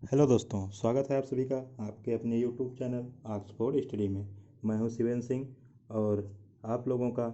Hello दोस्तों, स्वागत है आप सभी का आपके अपने यूट्यूब चैनल ऑक्सफोर्ड स्टडी में। मैं हूं शिवेंद्र सिंह और आप लोगों का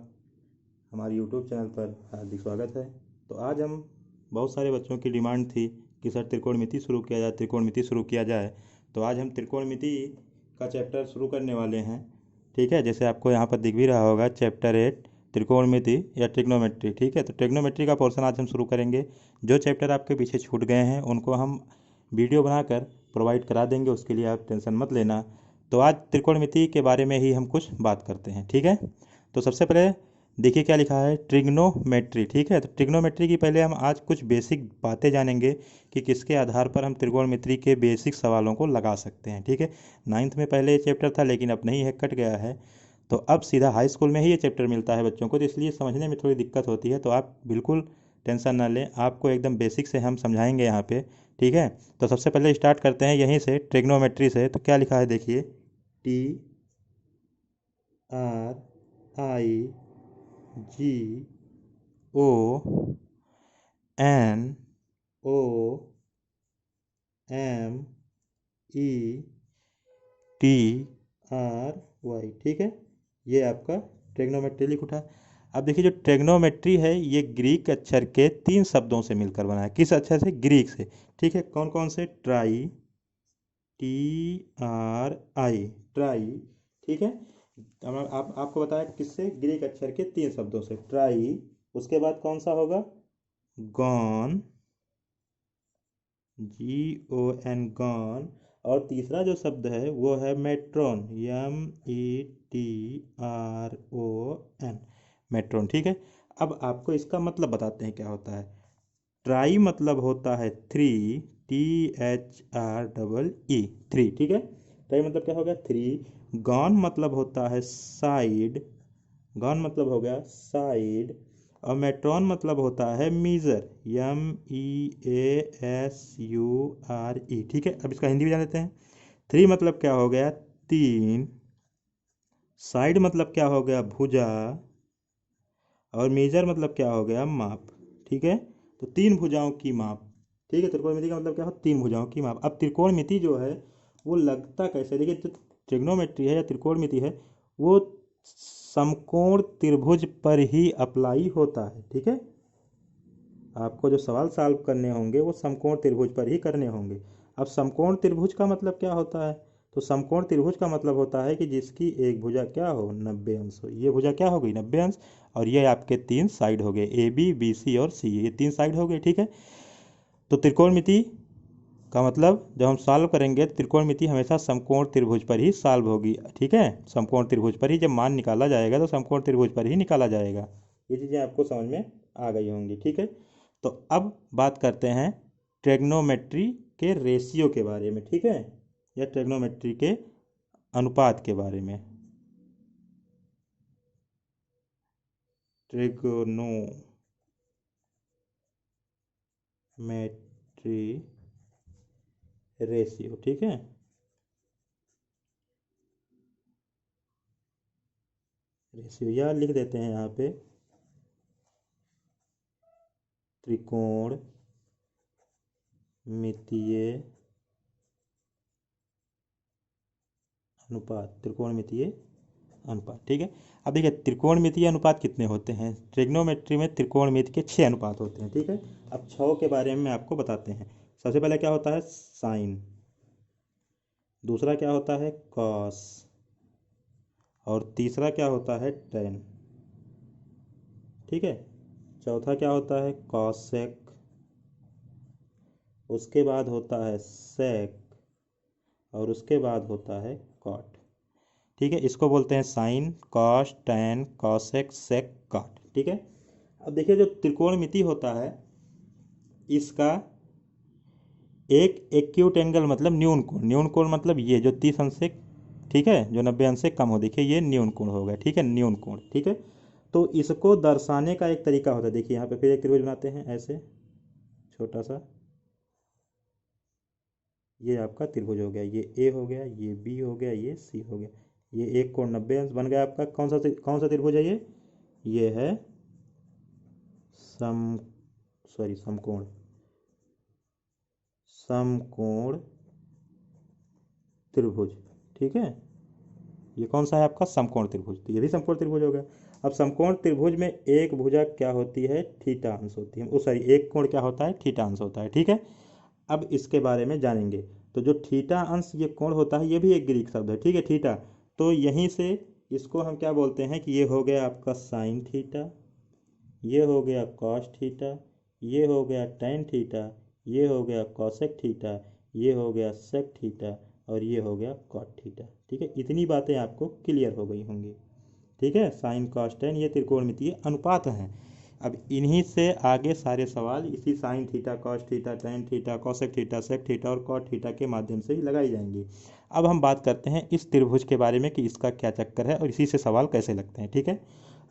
हमारे यूट्यूब चैनल पर हार्दिक स्वागत है। तो आज हम बहुत सारे बच्चों की डिमांड थी कि सर त्रिकोणमिति शुरू किया जाए, त्रिकोणमिति शुरू किया जाए। तो आज हम त्रिकोणमिति का चैप्टर शुरू करने वाले हैं। ठीक है, जैसे आपको यहाँ पर दिख भी रहा होगा चैप्टर 8 त्रिकोणमिति या ट्रिग्नोमेट्री। ठीक है, तो ट्रिग्नोमेट्री का पोर्शन आज हम शुरू करेंगे। जो चैप्टर आपके पीछे छूट गए हैं उनको हम वीडियो बनाकर प्रोवाइड करा देंगे, उसके लिए आप टेंशन मत लेना। तो आज त्रिकोणमिति के बारे में ही हम कुछ बात करते हैं। ठीक है, तो सबसे पहले देखिए क्या लिखा है, ट्रिग्नोमेट्री। ठीक है, तो ट्रिग्नोमेट्री की पहले हम आज कुछ बेसिक बातें जानेंगे कि किसके आधार पर हम त्रिकोणमिति के बेसिक सवालों को लगा सकते हैं। ठीक है, नाइन्थ में पहले ये चैप्टर था लेकिन अब नहीं है, कट गया है। तो अब सीधा हाई स्कूल में ही ये चैप्टर मिलता है बच्चों को, तो इसलिए समझने में थोड़ी दिक्कत होती है। तो आप बिल्कुल टेंशन ना लें, आपको एकदम बेसिक से हम समझाएंगे यहाँ पे। ठीक है, तो सबसे पहले स्टार्ट करते हैं यहीं से, ट्रिग्नोमेट्री से। तो क्या लिखा है देखिए, TRIGONOMETRY। ठीक है, ये आपका ट्रिग्नोमेट्री लिख उठा। अब देखिए जो ट्रिग्नोमेट्री है ये ग्रीक अक्षर के 3 शब्दों से मिलकर बना है। किस अक्षर से? ग्रीक से। ठीक है, कौन कौन से? Try, TRI, try. ठीक है, अब आपको बताया किससे? ग्रीक अक्षर के 3 शब्दों से, ट्राई। उसके बाद कौन सा होगा? Gone, GON। और तीसरा जो शब्द है वो है मेट्रोन, METRON, मेट्रोन। ठीक है, अब आपको इसका मतलब बताते हैं क्या होता है। ट्राई मतलब होता है थ्री, THREE, थ्री। ठीक है, ट्राई मतलब क्या हो गया? थ्री। गॉन मतलब होता है साइड, गॉन मतलब हो गया साइड। और मेट्रॉन मतलब होता है मीज़र, MEASURE। ठीक है, अब इसका हिंदी भी जान लेते हैं। थ्री मतलब क्या हो गया? तीन। साइड मतलब क्या हो गया? भुजा। और मेजर मतलब क्या हो गया? माप। ठीक है, तो 3 भुजाओं की माप। ठीक है, त्रिकोणमिति का मतलब क्या हो? 3 भुजाओं की माप। अब त्रिकोणमिति जो है वो लगता कैसे? देखिए, जो ट्रिग्नोमेट्री है या त्रिकोणमिति है वो समकोण त्रिभुज पर ही अप्लाई होता है। ठीक है, आपको जो सवाल सॉल्व करने होंगे वो समकोण त्रिभुज पर ही करने होंगे। अब समकोण त्रिभुज का मतलब क्या होता है? तो समकोण त्रिभुज का मतलब होता है कि जिसकी एक भुजा क्या हो? 90 अंश हो। ये भुजा क्या हो गई? 90 अंश। और ये आपके 3 साइड हो गए, AB, BC और C, ये 3 साइड हो गए। ठीक है, तो त्रिकोणमिति का मतलब जब हम सॉल्व करेंगे तो त्रिकोणमिति हमेशा समकोण त्रिभुज पर ही सॉल्व होगी। ठीक है, समकोण त्रिभुज पर ही जब मान निकाला जाएगा तो समकोण त्रिभुज पर ही निकाला जाएगा। ये चीज़ें आपको समझ में आ गई होंगी। ठीक है, तो अब बात करते हैं ट्रिग्नोमेट्री के रेशियो के बारे में। ठीक है, या ट्रिग्नोमेट्री के अनुपात के बारे में। Trigonometry ratio. ठीक है, रेशियो या लिख देते हैं यहाँ पे त्रिकोण मितीय अनुपात, त्रिकोणमितीय अनुपात। ठीक है, अब देखिए त्रिकोणमितीय अनुपात कितने होते हैं? ट्रिग्नोमेट्री में त्रिकोणमिति के 6 अनुपात होते हैं। ठीक है, अब 6 के बारे में आपको बताते हैं। सबसे पहले क्या होता है? साइन। दूसरा क्या होता है? कॉस। और तीसरा क्या होता है? टेन। ठीक है, चौथा क्या होता है? कॉसेक। उसके बाद होता है सेक। और उसके बाद होता है कॉट। ठीक है, इसको बोलते हैं साइन, कॉस, टैन, कॉसेक, सेक, कॉट। ठीक है, अब देखिए जो त्रिकोणमिति होता है इसका एक एक्यूट एंगल मतलब न्यून कोण, न्यून कोण मतलब ये जो 30 अंश से, ठीक है, जो 90 अंश से कम हो, देखिए ये न्यून कोण हो गया। ठीक है, न्यून कोण। ठीक है, तो इसको दर्शाने का एक तरीका होता है। देखिए यहाँ पे फिर एक त्रिभुज बनाते हैं ऐसे, छोटा सा। ये आपका त्रिभुज हो गया, ये ए हो गया, ये बी हो गया, ये सी हो गया। ये एक कोण 90 अंश बन गया आपका। कौन सा त्रिभुज है ये है सम, सॉरी समकोण, समकोण त्रिभुज। ठीक है, ये कौन सा है आपका समकोण त्रिभुज, तो ये भी समकोण त्रिभुज हो गया। अब समकोण त्रिभुज में एक भुजा क्या होती है, थीटा अंश होती है, सॉरी एक कोण क्या होता है, थीटा अंश होता है। ठीक है, अब इसके बारे में जानेंगे। तो जो थीटा अंश ये कोण होता है, ये भी एक ग्रीक शब्द है। ठीक है, थीटा, तो यहीं से इसको हम क्या बोलते हैं कि ये हो गया आपका साइन थीटा, ये हो गया कॉस थीटा, ये हो गया टेन थीटा, ये हो गया कॉसेक थीटा, ये हो गया सेक थीटा, और ये हो गया कॉट थीटा। ठीक है, इतनी बातें आपको क्लियर हो गई होंगी। ठीक है, साइन कॉस टेन ये त्रिकोणमितीय अनुपात हैं। अब इन्हीं से आगे सारे सवाल इसी sine theta cos theta tan theta cosec theta sec theta और कॉट थीटा के माध्यम से ही लगाई जाएंगी। अब हम बात करते हैं इस त्रिभुज के बारे में कि इसका क्या चक्कर है और इसी से सवाल कैसे लगते हैं। ठीक है,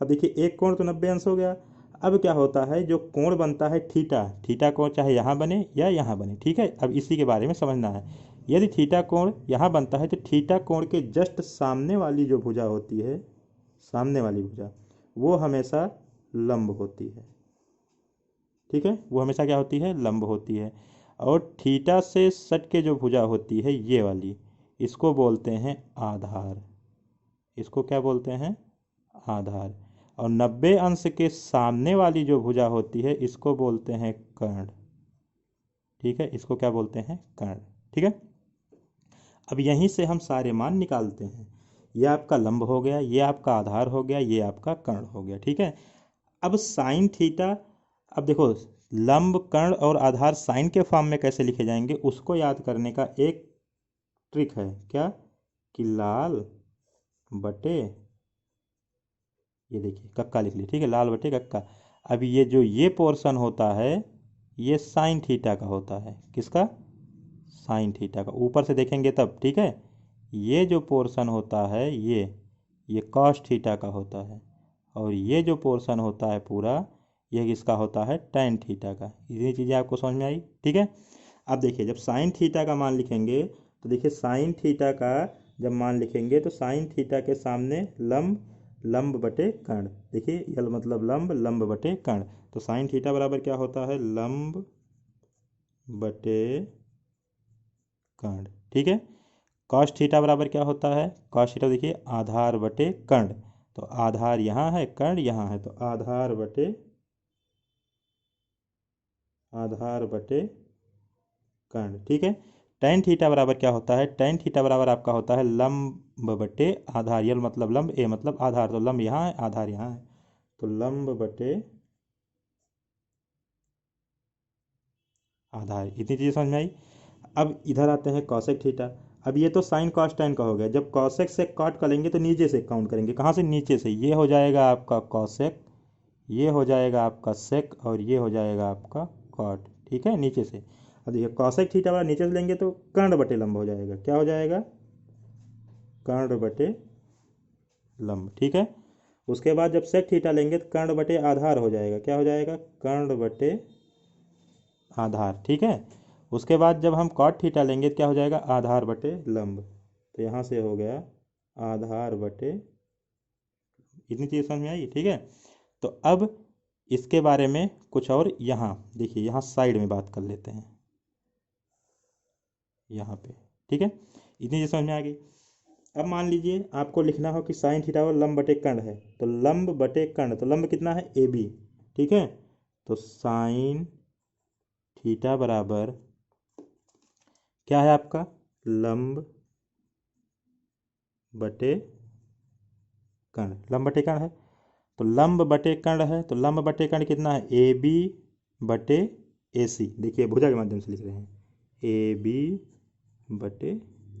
अब देखिए एक कोण तो 90 अंश हो गया। अब क्या होता है, जो कोण बनता है थीटा, थीटा कोण चाहे यहाँ बने या यहाँ बने। ठीक है, अब इसी के बारे में समझना है। यदि थीटा कोण यहाँ बनता है तो थीटा कोण के जस्ट सामने वाली जो भुजा होती है, सामने वाली भुजा, वो हमेशा लंब होती है। ठीक है, वो हमेशा क्या होती है, लंब होती है। और थीटा से सट के जो भुजा होती है ये वाली, इसको बोलते हैं आधार। इसको क्या बोलते हैं, आधार। और 90 अंश के सामने वाली जो भुजा होती है इसको बोलते हैं कर्ण। ठीक है, इसको क्या बोलते हैं, कर्ण। ठीक है, अब यहीं से हम सारे मान निकालते हैं। ये आपका लंब हो गया, ये आपका आधार हो गया, ये आपका कर्ण हो गया। ठीक है, अब साइन थीटा, अब देखो लंब कर्ण और आधार साइन के फॉर्म में कैसे लिखे जाएंगे उसको याद करने का एक ट्रिक है। क्या, कि लाल बटे, ये देखिए कक्का लिख लिया। ठीक है, लाल बटे कक्का। अब ये जो ये पोर्शन होता है ये साइन थीटा का होता है, किसका, साइन थीटा का, ऊपर से देखेंगे तब। ठीक है, ये जो पोर्शन होता है ये कॉस थीटा का होता है, और ये जो पोर्शन होता है पूरा ये किसका होता है, टेन थीटा का। ये चीज़ें आपको समझ में आई। ठीक है, अब देखिए जब साइन थीटा का मान लिखेंगे तो देखिए साइन थीटा का जब मान लिखेंगे तो साइन थीटा के सामने लंब, लंब बटे कर्ण। देखिए यल मतलब लंब, लंब बटे कर्ण, तो साइन थीटा बराबर क्या होता है, लंब बटे कर्ण। ठीक है, कॉस थीटा बराबर क्या होता है, कॉस थीटा देखिए आधार बटे कर्ण, तो आधार यहाँ है कर्ण यहाँ है, तो आधार बटे कर्ण। ठीक है, टेन थीटा बराबर क्या होता है, टेन थीटा बराबर आपका होता है लंब बटे आधार, यल मतलब लंब, ए मतलब आधार, तो लंब यहाँ है आधार यहाँ है, तो लंब बटे आधार। इतनी चीज़ें समझ में आई। अब इधर आते हैं कॉसेक थीटा। अब ये तो साइन कॉस टेन का हो गया, जब कॉसेक से कॉट का लेंगे तो नीचे से काउंट करेंगे। कहाँ से, नीचे से। ये हो जाएगा आपका कॉसेक, ये हो जाएगा आपका सेक, और ये हो जाएगा आपका कॉट। ठीक है, नीचे से। अब देखिए कॉसेक थीटा वाला नीचे से लेंगे तो कर्ण बटे लंब हो जाएगा। क्या हो जाएगा, कर्ण बटे लंब। ठीक है, उसके बाद जब सेक थीटा लेंगे तो कर्ण बटे आधार हो जाएगा। क्या हो जाएगा, कर्ण बटे आधार। ठीक है, उसके बाद जब हम कॉट थीटा लेंगे तो क्या हो जाएगा, आधार बटे लंब, तो यहाँ से हो गया आधार बटे। इतनी चीज़ समझ में आई। ठीक है, तो अब इसके बारे में कुछ और, यहाँ देखिए यहाँ साइड में बात कर लेते हैं, यहाँ पे। ठीक है, इतनी चीज़ समझ में आ गई। अब मान लीजिए आपको लिखना हो कि साइन थीटा और लंब बटे कर्ण है, तो लंब बटे कर्ण, तो लंब कितना है, ए बी। ठीक है, तो साइन थीटा बराबर क्या है आपका, लंब बटे कर्ण, लंब बटे कर्ण है, तो लंब बटे कर्ण है, तो लंब बटे कर्ण कितना है, ए बी बटे ए सी। देखिए भुजा के माध्यम से लिख रहे हैं, ए बी बटे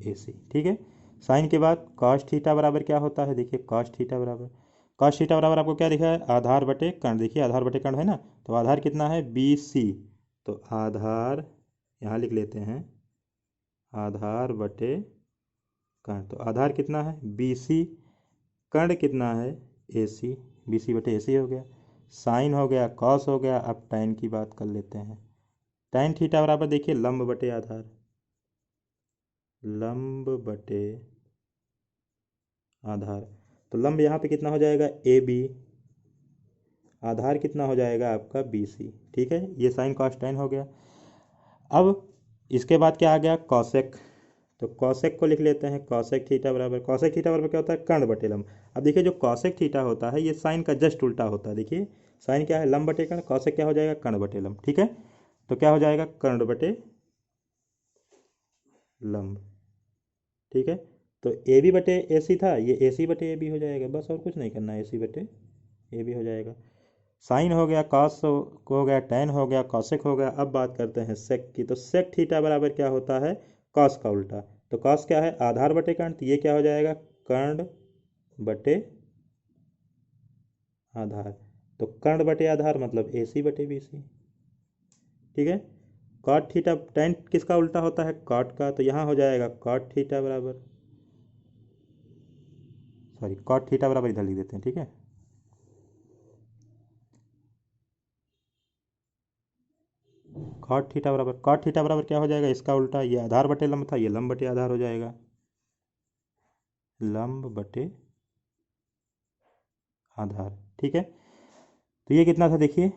ए सी। ठीक है, साइन के बाद कॉस थीटा बराबर क्या होता है, देखिए कॉस थीटा बराबर, कॉस थीटा बराबर आपको क्या लिखा है, आधार बटे कर्ण। देखिए आधार बटे कर्ण है ना, तो आधार कितना है, बी सी, तो आधार यहाँ लिख लेते हैं, आधार बटे कर्ण, तो आधार कितना है, बी सी, कर्ण कितना है, ए सी, बी सी बटे ए सी हो गया। साइन हो गया, कॉस हो गया। अब टाइन की बात कर लेते हैं, टाइन थीटा बराबर देखिए लंब बटे आधार, लंब बटे आधार, तो लंब यहाँ पे कितना हो जाएगा, ए बी, आधार कितना हो जाएगा आपका बी सी। ठीक है, ये साइन कॉस टाइन हो गया। अब इसके बाद क्या आ गया, कॉसेक, तो कॉसेक को लिख लेते हैं, कॉसेक थीटा बराबर क्या होता है, कर्ण बटे लंब। अब देखिए जो कॉसेक थीटा होता है ये साइन का जस्ट उल्टा होता है। देखिए साइन क्या है, लंब बटे कर्ण, कॉसेक क्या हो जाएगा, कर्ण बटे लंब। ठीक है, तो क्या हो जाएगा, कर्ण बटे लंब। ठीक है, तो ए बी बटे ए सी था, ये ए सी बटे ए बी हो जाएगा, बस और कुछ नहीं करना है, ए सी बटे ए बी हो जाएगा। साइन हो गया, कॉस हो गया, टेन हो गया, कॉसेक हो गया। अब बात करते हैं सेक की, तो सेक थीटा बराबर क्या होता है, कॉस का उल्टा। तो कॉस क्या है, आधार बटे कर्ण, तो ये क्या हो जाएगा, कर्ण बटे आधार। तो कर्ण बटे आधार मतलब ए सी बटे बी सी। ठीक है, कॉट थीटा, टेन किसका उल्टा होता है, कॉट का, तो यहाँ हो जाएगा कॉट थीटा बराबर, सॉरी कॉट थीटा बराबर इधर लिख देते हैं। ठीक है, कॉट थीटा बराबर क्या हो जाएगा, इसका उल्टा, ये आधार बटे लंब था, ये लंब बटे आधार हो जाएगा, लंब बटे आधार। ठीक है, तो ये कितना था देखिए,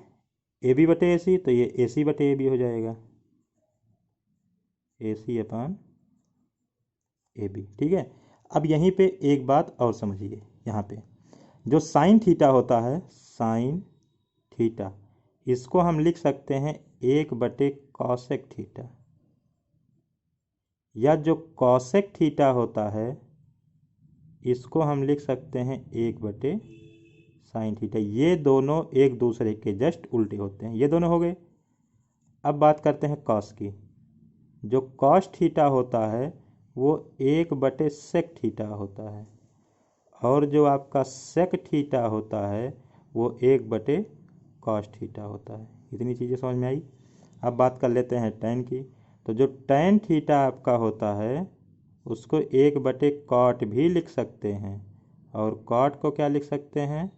ए बी बटे ए सी, तो ये ए सी बटे ए बी हो जाएगा, ए सी अपान ए बी। ठीक है, अब यहीं पे एक बात और समझिए, यहाँ पे जो साइन थीटा होता है, साइन थीटा, इसको हम लिख सकते हैं 1 बटे कॉसेक थीटा, या जो कॉसेक थीटा होता है इसको हम लिख सकते हैं 1 बटे साइन थीटा। ये दोनों एक दूसरे के जस्ट उल्टे होते हैं, ये दोनों हो गए। अब बात करते हैं कॉस की, जो कॉस थीटा होता है वो 1 बटे सेक थीटा होता है, और जो आपका सेक थीटा होता है वो 1 बटे कॉस थीटा होता है। इतनी चीज़ें समझ में आई। अब बात कर लेते हैं टैन की, तो जो टैन थीटा आपका होता है उसको 1 बटे कॉट भी लिख सकते हैं, और कॉट को क्या लिख सकते हैं,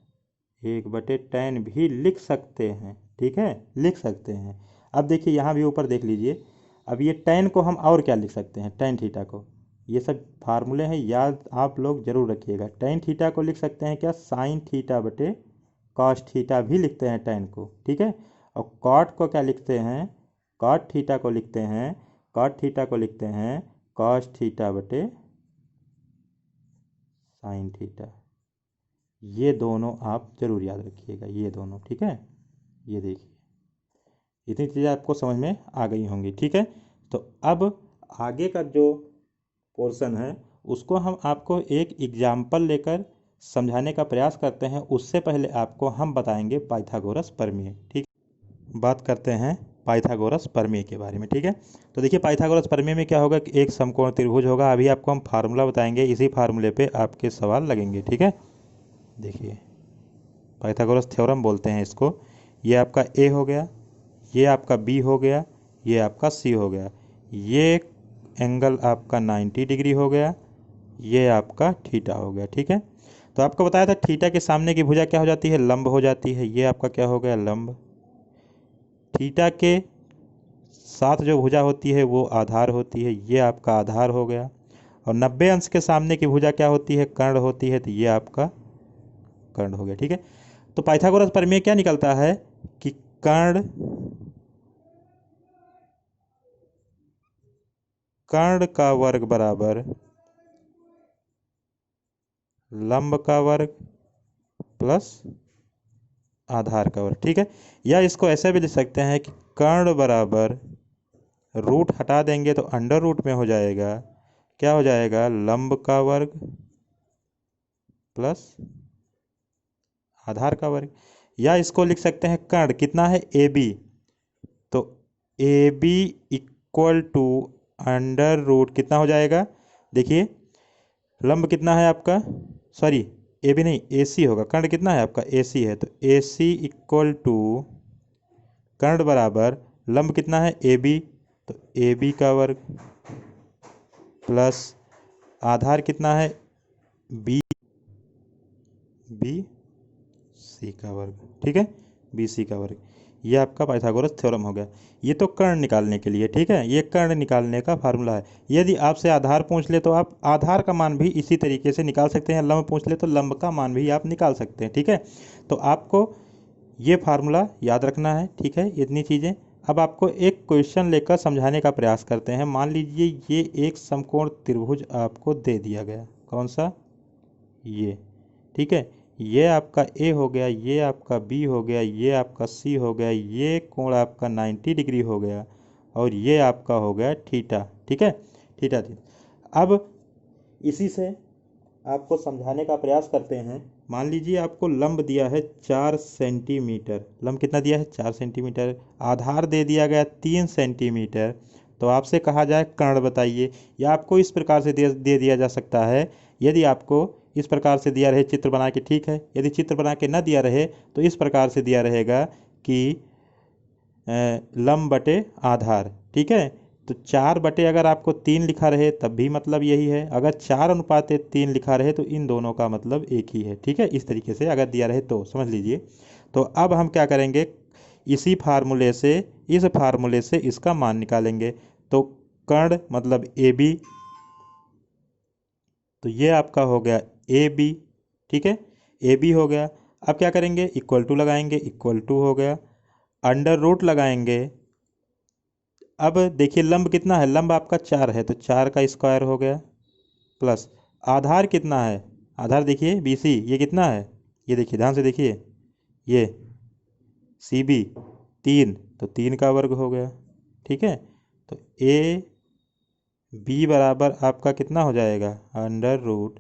1 बटे टैन भी लिख सकते हैं। ठीक है, लिख सकते हैं। अब देखिए यहाँ भी ऊपर देख लीजिए, अब ये टैन को हम और क्या लिख सकते हैं, टैन थीटा को, ये सब फार्मूले हैं, याद आप लोग जरूर रखिएगा। टैन थीटा को लिख सकते हैं क्या, साइन थीटा बटे कॉस थीटा भी लिखते हैं टैन को। ठीक है, और कॉट को क्या लिखते हैं, कॉट थीटा को लिखते हैं, कॉट थीटा को लिखते हैं कॉस थीटा बटे साइन थीटा। ये दोनों आप जरूर याद रखिएगा, ये दोनों। ठीक है, ये देखिए इतनी चीज़ें आपको समझ में आ गई होंगी। ठीक है, तो अब आगे का जो पोर्शन है उसको हम आपको एक एग्जाम्पल लेकर समझाने का प्रयास करते हैं। उससे पहले आपको हम बताएंगे पाइथागोरस प्रमेय। ठीक, बात करते हैं पाइथागोरस प्रमेय के बारे में। ठीक है, तो देखिए पाइथागोरस प्रमेय में क्या होगा कि एक समकोण त्रिभुज होगा। अभी आपको हम फार्मूला बताएंगे, इसी फार्मूले पे आपके सवाल लगेंगे। ठीक है, देखिए पाइथागोरस थ्योरम बोलते हैं इसको। ये आपका ए हो गया, ये आपका बी हो गया, ये आपका सी हो गया, ये एंगल आपका 90 डिग्री हो गया, ये आपका थीटा हो गया। ठीक है, तो आपको बताया था थीटा के सामने की भुजा क्या हो जाती है, लंब हो जाती है। ये आपका क्या हो गया, लंब। थीटा के साथ जो भुजा होती है वो आधार होती है, ये आपका आधार हो गया। और 90 अंश के सामने की भुजा क्या होती है, कर्ण होती है, तो ये आपका कर्ण हो गया। ठीक है, तो पाइथागोरस प्रमेय क्या निकलता है कि कर्ण का वर्ग बराबर लंब का वर्ग प्लस आधार का वर्ग। ठीक है, या इसको ऐसे भी लिख सकते हैं कि कर्ण बराबर, रूट हटा देंगे तो अंडर रूट में हो जाएगा, क्या हो जाएगा, लंब का वर्ग प्लस आधार का वर्ग। या इसको लिख सकते हैं कर्ण कितना है, ए बी, तो A B equal to under root कितना हो जाएगा, देखिए लंब कितना है आपका, सॉरी ए बी नहीं ए सी होगा, कर्ण कितना है आपका, ए सी है, तो ए सी इक्वल टू कर्ण बराबर लंब कितना है, ए बी, तो ए बी का वर्ग प्लस आधार कितना है, बी सी का वर्ग। ठीक है, बी सी का वर्ग। ये आपका पाइथागोरस थ्योरम हो गया। ये तो कर्ण निकालने के लिए। ठीक है, ये कर्ण निकालने का फार्मूला है। यदि आपसे आधार पूछ ले तो आप आधार का मान भी इसी तरीके से निकाल सकते हैं, लंब पूछ ले तो लंब का मान भी आप निकाल सकते हैं। ठीक है, तो आपको ये फार्मूला याद रखना है। ठीक है, इतनी चीज़ें। अब आपको एक क्वेश्चन लेकर समझाने का प्रयास करते हैं। मान लीजिए ये एक समकोण त्रिभुज आपको दे दिया गया, कौन सा, ये, ठीक है। ये आपका ए हो गया, ये आपका बी हो गया, ये आपका सी हो गया, ये कोण आपका 90 डिग्री हो गया और ये आपका हो गया थीटा, ठीक है, थीटा थीटा। अब इसी से आपको समझाने का प्रयास करते हैं। मान लीजिए आपको लंब दिया है 4 सेंटीमीटर, लंब कितना दिया है 4 सेंटीमीटर, आधार दे दिया गया 3 सेंटीमीटर। तो आपसे कहा जाए कर्ण बताइए, या आपको इस प्रकार से दे दिया जा सकता है। यदि आपको इस प्रकार से दिया रहे चित्र बना के, ठीक है, यदि चित्र बना के न दिया रहे तो इस प्रकार से दिया रहेगा कि लंब बटे आधार, ठीक है। तो 4 बटे अगर आपको 3 लिखा रहे तब भी मतलब यही है, अगर 4:3 लिखा रहे तो इन दोनों का मतलब एक ही है, ठीक है। इस तरीके से अगर दिया रहे तो समझ लीजिए। तो अब हम क्या करेंगे, इसी फार्मूले से, इस फार्मूले से इसका मान निकालेंगे। तो कर्ण मतलब ए बी, तो ये आपका हो गया ए बी, ठीक है, ए बी हो गया। अब क्या करेंगे, इक्वल टू लगाएंगे, इक्वल टू हो गया, अंडर रूट लगाएंगे। अब देखिए लंब कितना है, लंब आपका 4 है तो 4 का स्क्वायर हो गया, प्लस आधार कितना है, आधार देखिए बी सी, ये कितना है, ये देखिए ध्यान से देखिए, ये सी बी 3, तो 3 का वर्ग हो गया, ठीक है। तो ए बी बराबर आपका कितना हो जाएगा, अंडर रूट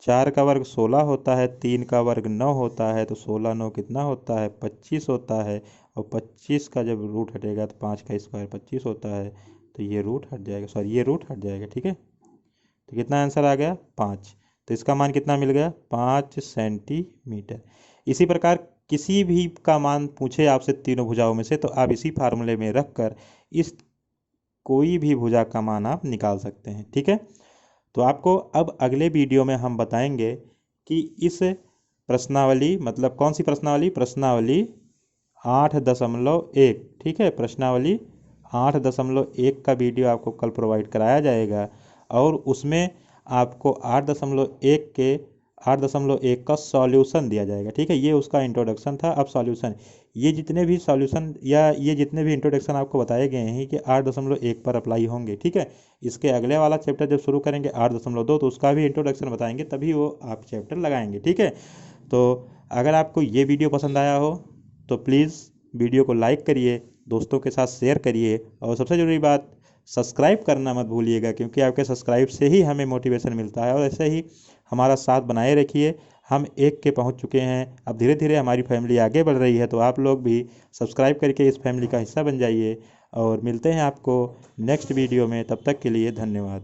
4 का वर्ग 16 होता है, 3 का वर्ग 9 होता है, तो 16 9 कितना होता है 25 होता है। और 25 का जब रूट हटेगा तो 5 का स्क्वायर 25 होता है, तो ये रूट हट जाएगा, सॉरी ये रूट हट जाएगा, ठीक है। तो कितना आंसर आ गया 5। तो इसका मान कितना मिल गया 5 सेंटीमीटर। इसी प्रकार किसी भी का मान पूछे आपसे तीनों भुजाओं में से, तो आप इसी फार्मूले में रख कर इस कोई भी भुजा का मान आप निकाल सकते हैं, ठीक है। तो आपको अब अगले वीडियो में हम बताएंगे कि इस प्रश्नावली, मतलब कौन सी प्रश्नावली, प्रश्नावली 8.1, ठीक है, प्रश्नावली 8.1 का वीडियो आपको कल प्रोवाइड कराया जाएगा और उसमें आपको 8.1 का सॉल्यूशन दिया जाएगा, ठीक है। ये उसका इंट्रोडक्शन था। अब सॉल्यूशन, ये जितने भी सॉल्यूशन या ये जितने भी इंट्रोडक्शन आपको बताए गए हैं कि 8.1 पर अप्लाई होंगे, ठीक है। इसके अगले वाला चैप्टर जब शुरू करेंगे 8.2, तो उसका भी इंट्रोडक्शन बताएंगे, तभी वो आप चैप्टर लगाएंगे, ठीक है। तो अगर आपको ये वीडियो पसंद आया हो तो प्लीज़ वीडियो को लाइक करिए, दोस्तों के साथ शेयर करिए और सबसे ज़रूरी बात, सब्सक्राइब करना मत भूलिएगा, क्योंकि आपके सब्सक्राइब से ही हमें मोटिवेशन मिलता है। और ऐसे ही हमारा साथ बनाए रखिए। हम 1 के पहुंच चुके हैं, अब धीरे धीरे हमारी फैमिली आगे बढ़ रही है, तो आप लोग भी सब्सक्राइब करके इस फैमिली का हिस्सा बन जाइए। और मिलते हैं आपको नेक्स्ट वीडियो में, तब तक के लिए धन्यवाद।